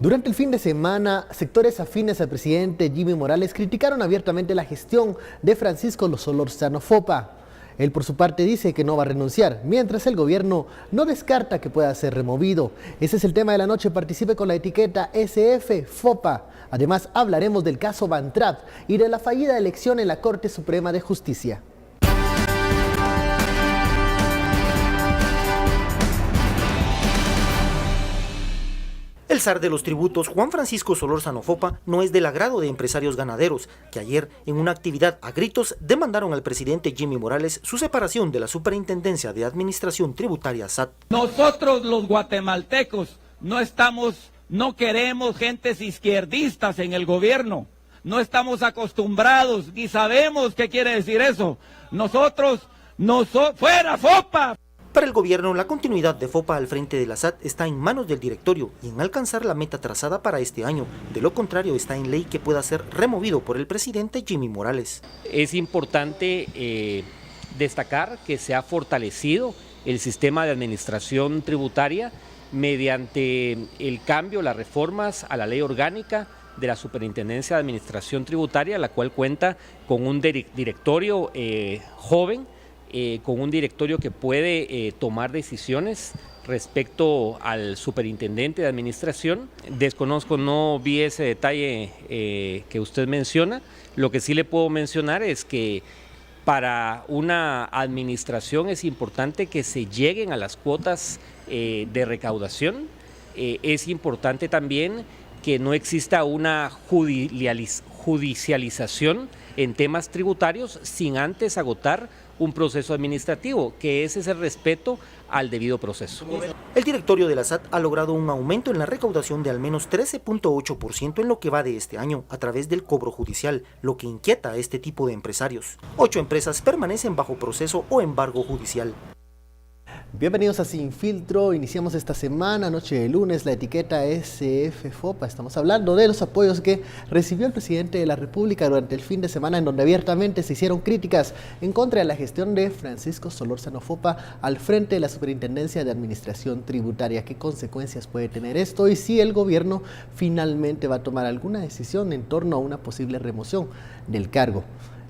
Durante el fin de semana, sectores afines al presidente Jimmy Morales criticaron abiertamente la gestión de Francisco Solórzano Fopa. Él por su parte dice que no va a renunciar, mientras el gobierno no descarta que pueda ser removido. Ese es el tema de la noche, participe con la etiqueta SF Fopa. Además hablaremos del caso Van Trapp y de la fallida elección en la Corte Suprema de Justicia. El zar de los tributos, Juan Francisco Solórzano Fopa, no es del agrado de empresarios ganaderos, que ayer, en una actividad a gritos, demandaron al presidente Jimmy Morales su separación de la Superintendencia de Administración Tributaria SAT. Nosotros los guatemaltecos no queremos gentes izquierdistas en el gobierno, no estamos acostumbrados ni sabemos qué quiere decir eso. ¡Fuera Fopa! Para el gobierno, la continuidad de Fopa al frente de la SAT está en manos del directorio y en alcanzar la meta trazada para este año. De lo contrario, está en ley que pueda ser removido por el presidente Jimmy Morales. Es importante destacar que se ha fortalecido el sistema de administración tributaria mediante el cambio, las reformas a la ley orgánica de la Superintendencia de Administración Tributaria, la cual cuenta con un directorio joven, con un directorio que puede tomar decisiones respecto al superintendente de administración. Desconozco, no vi ese detalle que usted menciona. Lo que sí le puedo mencionar es que para una administración es importante que se lleguen a las cuotas de recaudación. Es importante también que no exista una judicialización en temas tributarios sin antes agotar un proceso administrativo, que ese es el respeto al debido proceso. El directorio de la SAT ha logrado un aumento en la recaudación de al menos 13.8% en lo que va de este año a través del cobro judicial, lo que inquieta a este tipo de empresarios. 8 empresas permanecen bajo proceso o embargo judicial. Bienvenidos a Sin Filtro. Iniciamos esta semana, noche de lunes, la etiqueta SF Fopa. Estamos hablando de los apoyos que recibió el presidente de la República durante el fin de semana, en donde abiertamente se hicieron críticas en contra de la gestión de Francisco Solórzano Fopa al frente de la Superintendencia de Administración Tributaria. ¿Qué consecuencias puede tener esto? Y si el gobierno finalmente va a tomar alguna decisión en torno a una posible remoción del cargo.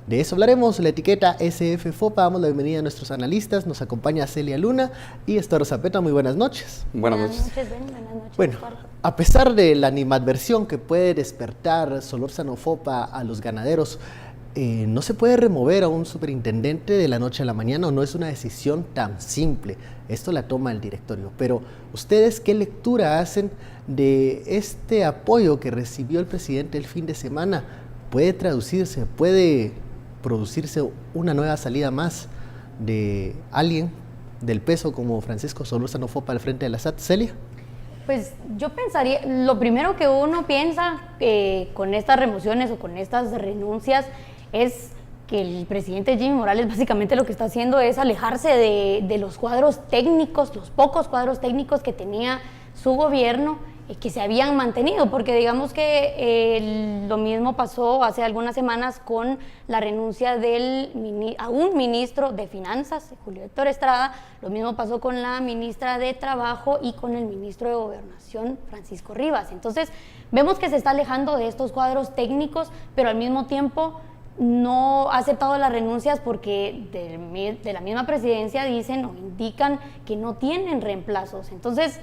De eso hablaremos, la etiqueta SF Fopa. Damos la bienvenida a nuestros analistas. Nos acompaña Celia Luna y Esther Zapeta. Muy buenas noches. Buenas noches. Buenas noches. Bueno, a pesar de la animadversión que puede despertar Solórzano Fopa a los ganaderos, no se puede remover a un superintendente de la noche a la mañana, o no es una decisión tan simple. Esto la toma el directorio. Pero, ¿ustedes qué lectura hacen de este apoyo que recibió el presidente el fin de semana? ¿Puede traducirse, puede producirse una nueva salida más de alguien del peso como Francisco Solórzano Fopa al frente de la SAT? Celia. Pues yo pensaría, lo primero que uno piensa con estas remociones o con estas renuncias es que el presidente Jimmy Morales básicamente lo que está haciendo es alejarse de los cuadros técnicos, los pocos cuadros técnicos que tenía su gobierno, que se habían mantenido, porque digamos que lo mismo pasó hace algunas semanas con la renuncia a un ministro de Finanzas, Julio Héctor Estrada, lo mismo pasó con la ministra de Trabajo y con el ministro de Gobernación, Francisco Rivas. Entonces, vemos que se está alejando de estos cuadros técnicos, pero al mismo tiempo no ha aceptado las renuncias porque de la misma presidencia dicen o indican que no tienen reemplazos. Entonces,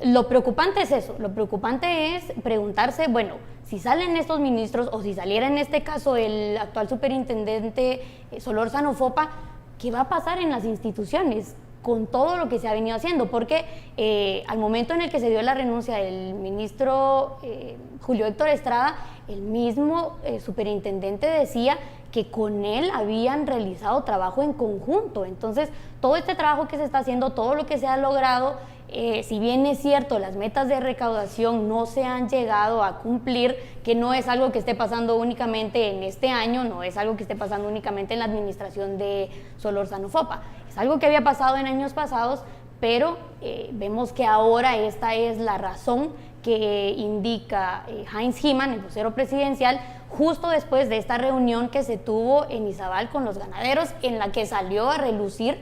lo preocupante es eso, lo preocupante es preguntarse, bueno, si salen estos ministros o si saliera en este caso el actual superintendente Solórzano Fopa, ¿qué va a pasar en las instituciones con todo lo que se ha venido haciendo? Porque al momento en el que se dio la renuncia del ministro Julio Héctor Estrada, el mismo superintendente decía que con él habían realizado trabajo en conjunto. Entonces, todo este trabajo que se está haciendo, todo lo que se ha logrado, si bien es cierto, las metas de recaudación no se han llegado a cumplir, que no es algo que esté pasando únicamente en este año, no es algo que esté pasando únicamente en la administración de Solórzano Fopa, es algo que había pasado en años pasados, pero vemos que ahora esta es la razón que indica Heinz Hyman, el vocero presidencial, justo después de esta reunión que se tuvo en Izabal con los ganaderos, en la que salió a relucir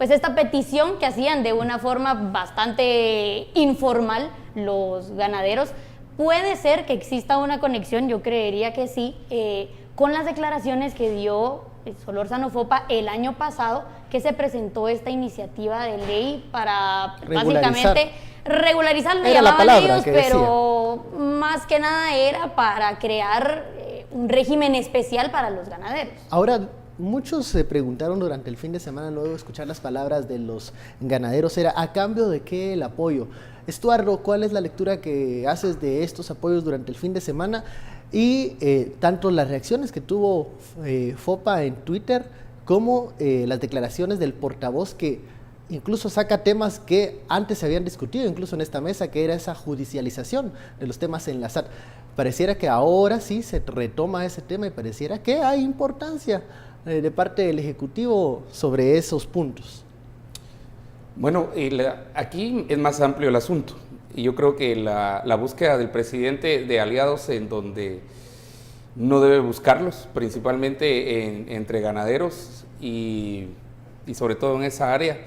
pues esta petición que hacían de una forma bastante informal los ganaderos. Puede ser que exista una conexión, yo creería que sí, con las declaraciones que dio Solórzano Fopa el año pasado, que se presentó esta iniciativa de ley para básicamente regularizar, le llamaban ellos, pero más que nada era para crear un régimen especial para los ganaderos. Ahora, muchos se preguntaron durante el fin de semana, luego de escuchar las palabras de los ganaderos, era ¿a cambio de qué el apoyo? Estuardo, ¿cuál es la lectura que haces de estos apoyos durante el fin de semana? Y tanto las reacciones que tuvo Fopa en Twitter como las declaraciones del portavoz, que incluso saca temas que antes se habían discutido incluso en esta mesa, que era esa judicialización de los temas en la SAT. Pareciera que ahora sí se retoma ese tema y pareciera que hay importancia de parte del Ejecutivo sobre esos puntos. Bueno, aquí es más amplio el asunto y yo creo que la búsqueda del presidente de aliados en donde no debe buscarlos, principalmente entre ganaderos y sobre todo en esa área,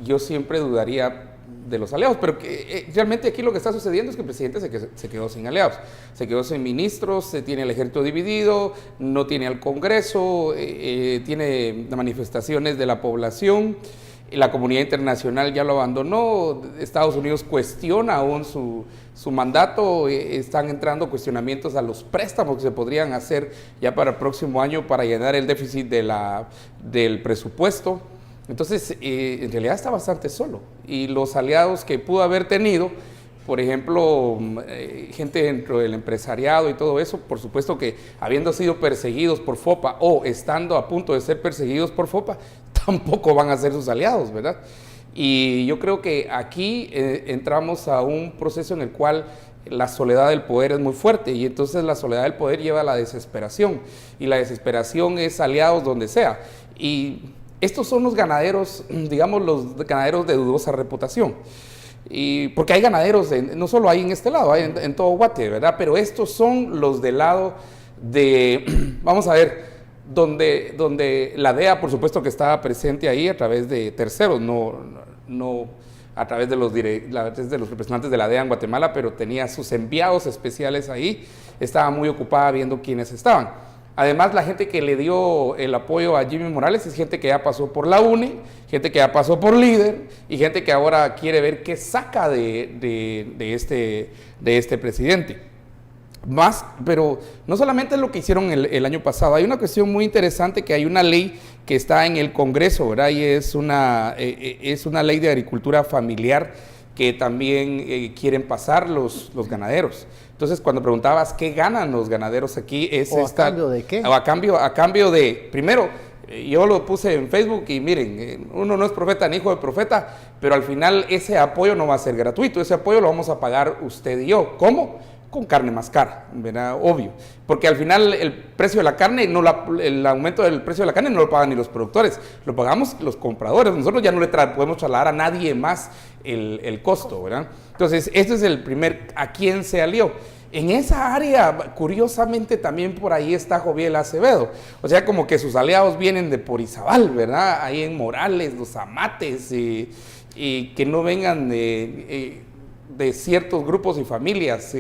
yo siempre dudaría de los aliados, pero realmente aquí lo que está sucediendo es que el presidente se quedó sin aliados, se quedó sin ministros, tiene el ejército dividido, no tiene al Congreso, tiene manifestaciones de la población, la comunidad internacional ya lo abandonó, Estados Unidos cuestiona aún su mandato, están entrando cuestionamientos a los préstamos que se podrían hacer ya para el próximo año para llenar el déficit del presupuesto. Entonces, en realidad está bastante solo. Y los aliados que pudo haber tenido, por ejemplo, gente dentro del empresariado y todo eso, por supuesto que habiendo sido perseguidos por Fopa o estando a punto de ser perseguidos por Fopa, tampoco van a ser sus aliados, ¿verdad? Y yo creo que aquí entramos a un proceso en el cual la soledad del poder es muy fuerte y entonces la soledad del poder lleva a la desesperación y la desesperación es aliados donde sea. Y estos son los ganaderos, digamos los ganaderos de dudosa reputación. Y porque hay ganaderos, no solo hay en este lado, hay en todo Guate, ¿verdad? Pero estos son los del lado de, vamos a ver, donde la DEA, por supuesto que estaba presente ahí a través de terceros, no a través de los representantes de la DEA en Guatemala, pero tenía sus enviados especiales ahí, estaba muy ocupada viendo quiénes estaban. Además, la gente que le dio el apoyo a Jimmy Morales es gente que ya pasó por la UNE, gente que ya pasó por Líder y gente que ahora quiere ver qué saca de este presidente. Pero no solamente es lo que hicieron el año pasado, hay una cuestión muy interesante que hay una ley que está en el Congreso, ¿verdad? Y es una ley de agricultura familiar que también quieren pasar los ganaderos. Entonces, cuando preguntabas qué ganan los ganaderos aquí, es ¿a cambio de qué? A cambio de, primero, yo lo puse en Facebook y miren, uno no es profeta ni hijo de profeta, pero al final ese apoyo no va a ser gratuito, ese apoyo lo vamos a pagar usted y yo. ¿Cómo? Con carne más cara, ¿verdad? Obvio, porque al final el precio de la carne, el aumento del precio de la carne no lo pagan ni los productores, lo pagamos los compradores, nosotros ya no le podemos trasladar a nadie más el costo, ¿verdad? Entonces, este es el primer, ¿a quién se alió? En esa área, curiosamente, también por ahí está Joviel Acevedo, o sea, como que sus aliados vienen de Porizabal, ¿verdad? Ahí en Morales, los Amates, y que no vengan de ciertos grupos y familias,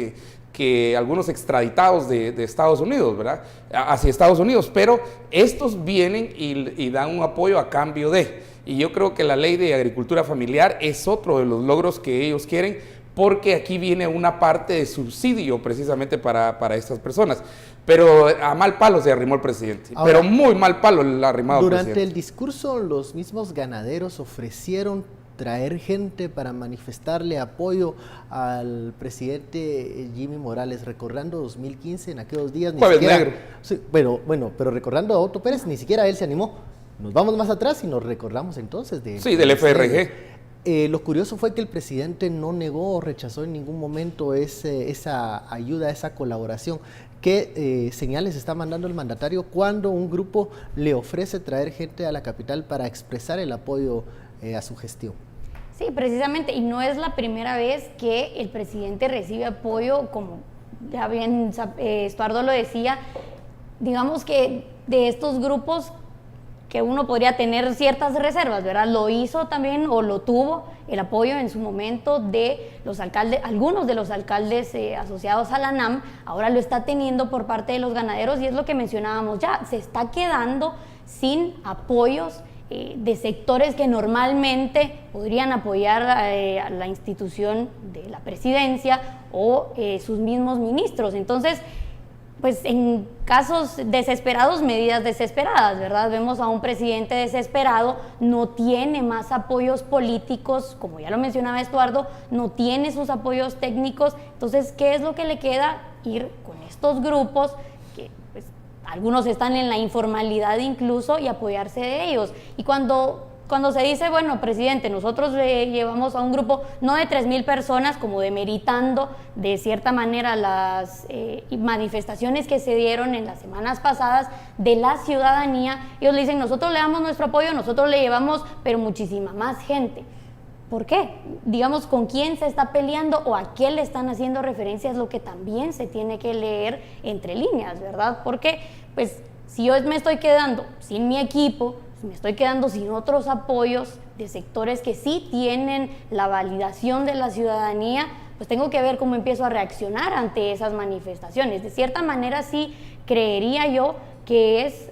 que algunos extraditados de Estados Unidos, ¿verdad? Hacia Estados Unidos, pero estos vienen y dan un apoyo a cambio de, y yo creo que la ley de agricultura familiar es otro de los logros que ellos quieren, porque aquí viene una parte de subsidio precisamente para estas personas, pero a mal palo se arrimó el presidente. Ahora, pero muy mal palo el arrimado durante presidente. El discurso, los mismos ganaderos ofrecieron traer gente para manifestarle apoyo al presidente Jimmy Morales, recordando 2015, en aquellos días, ni Jueves siquiera, negro. Sí, pero recordando a Otto Pérez, ni siquiera él se animó. Nos vamos más atrás y nos recordamos entonces del FRG. Lo curioso fue que el presidente no negó o rechazó en ningún momento esa ayuda, esa colaboración. ¿Qué señales está mandando el mandatario cuando un grupo le ofrece traer gente a la capital para expresar el apoyo a su gestión? Sí, precisamente, y no es la primera vez que el presidente recibe apoyo, como ya bien Estuardo lo decía, digamos que de estos grupos que uno podría tener ciertas reservas, ¿verdad? Lo hizo también, o lo tuvo, el apoyo en su momento de los alcaldes, algunos de los alcaldes asociados a la NAM, ahora lo está teniendo por parte de los ganaderos, y es lo que mencionábamos ya, se está quedando sin apoyos de sectores que normalmente podrían apoyar a la institución de la presidencia o sus mismos ministros. Entonces, pues en casos desesperados, medidas desesperadas, ¿verdad? Vemos a un presidente desesperado, no tiene más apoyos políticos, como ya lo mencionaba Estuardo, no tiene sus apoyos técnicos. Entonces, ¿qué es lo que le queda? Ir con estos grupos que pues, algunos están en la informalidad incluso, y apoyarse de ellos. Y cuando se dice, bueno, presidente, nosotros llevamos a un grupo no de 3,000 personas, como demeritando de cierta manera las manifestaciones que se dieron en las semanas pasadas de la ciudadanía, ellos le dicen, nosotros le damos nuestro apoyo, nosotros le llevamos, pero muchísima más gente. ¿Por qué? Digamos, ¿con quién se está peleando o a qué le están haciendo referencia? Es lo que también se tiene que leer entre líneas, ¿verdad? Porque, pues, si yo me estoy quedando sin mi equipo, me estoy quedando sin otros apoyos de sectores que sí tienen la validación de la ciudadanía, pues tengo que ver cómo empiezo a reaccionar ante esas manifestaciones. De cierta manera sí creería yo que es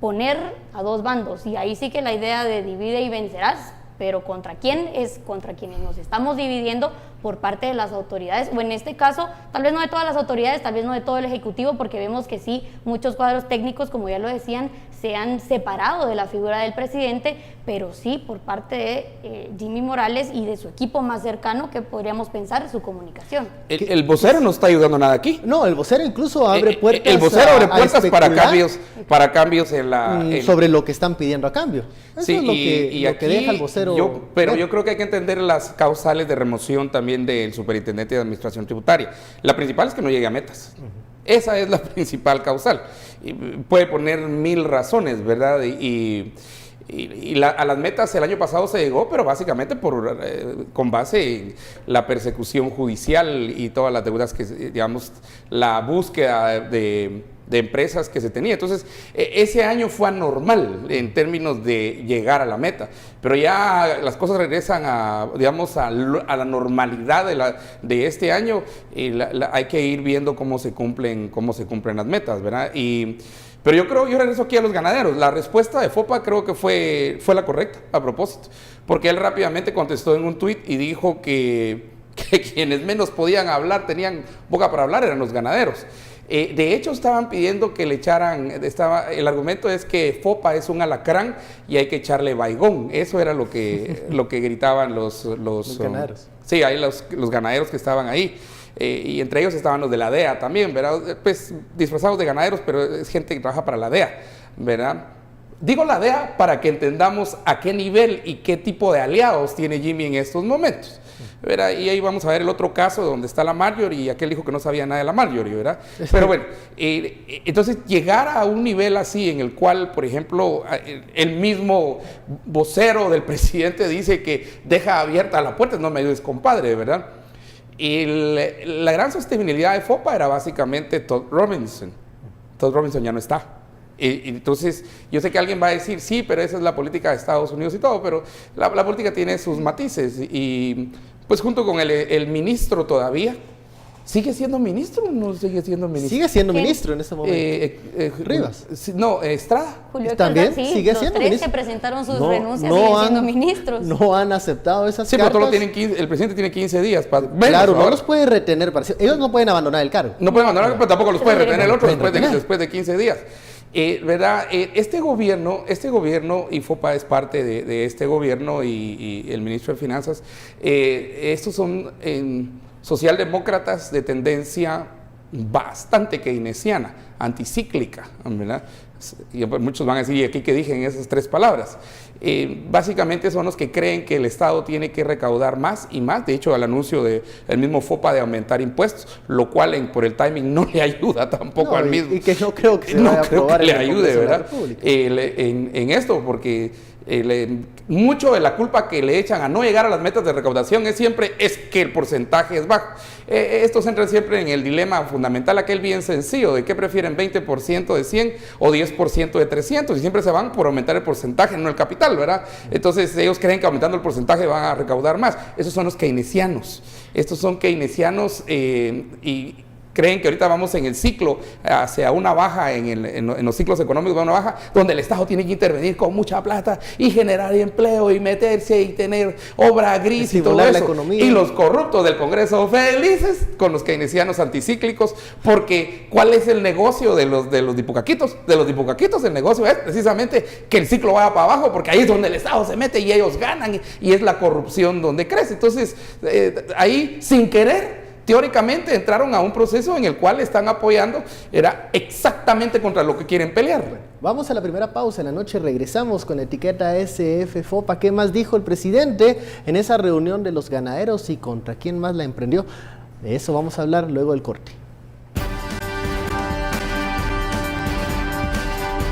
poner a dos bandos, y ahí sí que la idea de divide y vencerás, pero ¿contra quién? Es contra quienes nos estamos dividiendo por parte de las autoridades, o en este caso, tal vez no de todas las autoridades, tal vez no de todo el Ejecutivo, porque vemos que sí, muchos cuadros técnicos, como ya lo decían, se han separado de la figura del presidente, pero sí por parte de Jimmy Morales y de su equipo más cercano, que podríamos pensar su comunicación. El vocero no está ayudando nada aquí. No, el vocero incluso abre puertas. El vocero abre puertas para cambios en la... sobre lo que están pidiendo a cambio. Eso sí, es lo que aquí, deja el vocero. Yo creo que hay que entender las causales de remoción también del superintendente de administración tributaria. La principal es que no llegue a metas. Esa es la principal causal. Y puede poner 1000 razones, ¿verdad? A las metas el año pasado se llegó, pero básicamente con base en la persecución judicial y todas las deudas que, digamos, la búsqueda de empresas que se tenía. Entonces, ese año fue anormal en términos de llegar a la meta, pero ya las cosas regresan a la normalidad de este año, y hay que ir viendo cómo se cumplen las metas, ¿verdad? Pero yo regreso aquí a los ganaderos. La respuesta de FOPA creo que fue la correcta, a propósito, porque él rápidamente contestó en un tuit y dijo que quienes menos podían hablar, tenían boca para hablar, eran los ganaderos. De hecho, estaban pidiendo que le echaran, el argumento es que FOPA es un alacrán y hay que echarle baigón. Eso era lo que gritaban los ganaderos. Sí, ahí los ganaderos que estaban ahí. Y entre ellos estaban los de la DEA también, ¿verdad? Pues disfrazados de ganaderos, pero es gente que trabaja para la DEA, ¿verdad? Digo la DEA para que entendamos a qué nivel y qué tipo de aliados tiene Jimmy en estos momentos, ¿verdad? Y ahí vamos a ver el otro caso donde está la Marjorie, y aquel dijo que no sabía nada de la Marjorie, ¿verdad? Pero bueno, entonces llegar a un nivel así en el cual, por ejemplo, el mismo vocero del presidente dice que deja abierta la puerta, no me ayudes, compadre, ¿verdad? Y la gran sostenibilidad de FOPA era básicamente Todd Robinson. Todd Robinson ya no está. Entonces, yo sé que alguien va a decir, sí, pero esa es la política de Estados Unidos y todo, pero la política tiene sus matices. Y pues junto con el ministro todavía, ¿sigue siendo ministro o no sigue siendo ministro? Sigue siendo ministro en ese momento. Rivas. No, Estrada. Julio también sí, sigue los siendo tres ministro. que presentaron sus renuncias siguen siendo ministros. No han aceptado esas Sí, cartas. pero el presidente tiene 15 días. Claro, no los puede retener. Ellos no pueden abandonar el cargo. No pueden abandonar, pero tampoco los puede retener el otro Pueden retener. después de 15 días. ¿Verdad? Este gobierno, y FOPA es parte de este gobierno, y el ministro de Finanzas, estos son socialdemócratas de tendencia bastante keynesiana, anticíclica, ¿verdad? Y muchos van a decir, ¿y aquí qué dije en esas 3 palabras? Básicamente son los que creen que el Estado tiene que recaudar más y más. De hecho, el anuncio del mismo FOPA de aumentar impuestos, lo cual por el timing no le ayuda tampoco al mismo. Y que no creo que se vaya a aprobar que le en el ayude, Congreso de la ¿verdad? República. En esto, porque Mucho de la culpa que le echan a no llegar a las metas de recaudación es que el porcentaje es bajo. Estos entran siempre en el dilema fundamental, aquel bien sencillo, de qué prefieren, 20% de 100 o 10% de 300, y siempre se van por aumentar el porcentaje, no el capital, ¿verdad? Entonces ellos creen que aumentando el porcentaje van a recaudar más. Esos son los keynesianos. Estos son keynesianos y creen que ahorita vamos en el ciclo hacia una baja, en los ciclos económicos de una baja, donde el Estado tiene que intervenir con mucha plata y generar empleo y meterse y tener obra gris y todo eso. Y los corruptos del Congreso felices con los keynesianos anticíclicos, porque ¿cuál es el negocio de los dipucaquitos? De los dipucaquitos el negocio es precisamente que el ciclo vaya para abajo, porque ahí es donde el Estado se mete y ellos ganan y es la corrupción donde crece. Entonces, ahí sin querer, teóricamente entraron a un proceso en el cual están apoyando, era exactamente contra lo que quieren pelear. Vamos a la primera pausa en la noche, regresamos con la etiqueta SF-FOPA. ¿Qué más dijo el presidente en esa reunión de los ganaderos y contra quién más la emprendió? De eso vamos a hablar luego del corte.